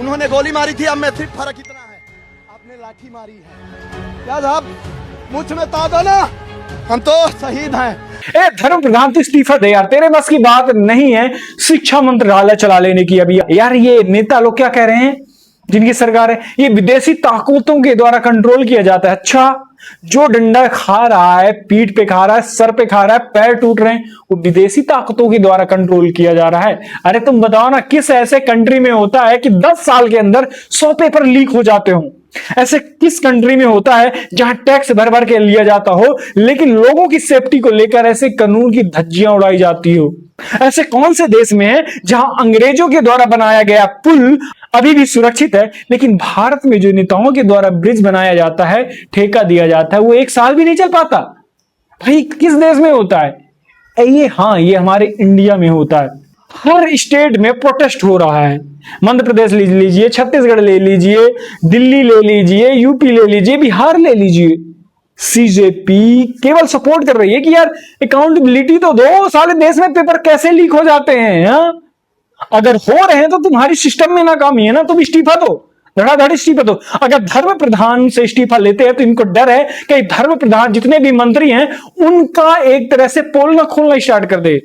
उन्होंने गोली मारी थी, अब में सिर्फ फर्क इतना है, आपने लाठी मारी है। क्या साहब, मुझ में ताकत ना, हम तो शहीद हैं। ए धर्म प्रधान तो इस्तीफा दे यार, तेरे बस की बात नहीं है शिक्षा मंत्रालय चला लेने की। अभी यार ये नेता लोग क्या कह रहे हैं, जिनकी सरकार है, ये विदेशी ताकतों के द्वारा कंट्रोल किया जाता है। अच्छा, जो डंडा खा रहा है, पीठ पे खा रहा है, सर पे खा रहा है, पैर टूट रहे हैं, वो विदेशी ताकतों के द्वारा कंट्रोल किया जा रहा है। अरे तुम बताओ ना, किस ऐसे कंट्री में होता है कि 10 साल के अंदर 100 पेपर लीक हो जाते हो? ऐसे किस कंट्री में होता है जहां टैक्स भर भर के लिया जाता हो, लेकिन लोगों की सेफ्टी को लेकर ऐसे कानून की धज्जियां उड़ाई जाती हो? ऐसे कौन से देश में है जहां अंग्रेजों के द्वारा बनाया गया पुल अभी भी सुरक्षित है, लेकिन भारत में जो नेताओं के द्वारा ब्रिज बनाया जाता है, ठेका दिया जाता है, वो 1 साल भी नहीं चल पाता? भाई किस देश में होता है ये? हाँ, ये हमारे इंडिया में होता है। हर स्टेट में प्रोटेस्ट हो रहा है। मध्य प्रदेश ले लीजिए, छत्तीसगढ़ ले लीजिए, दिल्ली ले लीजिए, यूपी ले लीजिए, बिहार ले लीजिए, सीजेपी केवल सपोर्ट कर रही है कि यार अकाउंटेबिलिटी तो दो, साले देश में पेपर कैसे लीक हो जाते हैं। हाँ? अगर हो रहे हैं तो तुम्हारी सिस्टम में नाकामी है ना, तुम इस्तीफा दो, धड़ाधड़ इस्तीफा दो। अगर धर्म प्रधान से इस्तीफा लेते हैं तो इनको डर है कि धर्म प्रधान जितने भी मंत्री हैं उनका एक तरह से पोल ना खोलना स्टार्ट कर दे।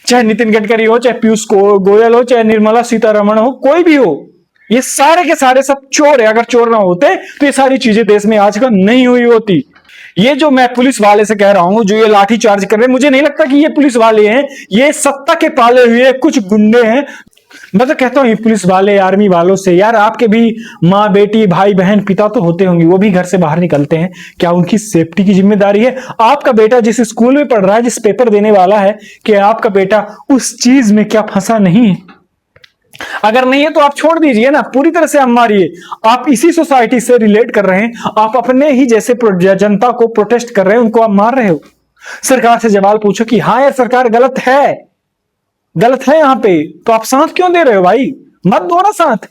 चाहे नितिन गडकरी हो, चाहे पीयूष गोयल हो, चाहे निर्मला सीतारमण हो, कोई भी हो, ये सारे के सारे सब चोर है। अगर चोर ना होते तो ये सारी चीजें देश में आज का नहीं हुई होती। ये जो मैं पुलिस वाले से कह रहा हूं, जो ये लाठी चार्ज कर रहे हैं, मुझे नहीं लगता कि ये पुलिस वाले हैं, ये सत्ता के पाले हुए कुछ गुंडे हैं। मैं तो कहता हूं ये पुलिस वाले, आर्मी वालों से, यार आपके भी माँ बेटी भाई बहन पिता तो होते होंगे, वो भी घर से बाहर निकलते हैं, क्या उनकी सेफ्टी की जिम्मेदारी है? आपका बेटा जिस स्कूल में पढ़ रहा है, जिस पेपर देने वाला है, कि आपका बेटा उस चीज में क्या फंसा नहीं है? अगर नहीं है तो आप छोड़ दीजिए ना, पूरी तरह से हम मारिए। आप इसी सोसाइटी से रिलेट कर रहे हैं, आप अपने ही जैसे जनता को प्रोटेस्ट कर रहे हैं, उनको आप मार रहे हो। सरकार से सवाल पूछो कि हाँ यार सरकार गलत है, गलत है यहां पे, तो आप साथ क्यों दे रहे हो? भाई मत दो ना साथ।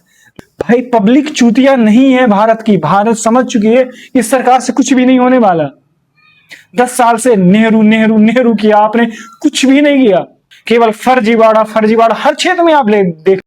भाई पब्लिक चूतिया नहीं है भारत की, भारत समझ चुकी है इस सरकार से कुछ भी नहीं होने वाला। 10 साल से नेहरू नेहरू नेहरू किया आपने, कुछ भी नहीं किया, केवल फर्जीवाड़ा फर्जीवाड़ा हर क्षेत्र में आप देख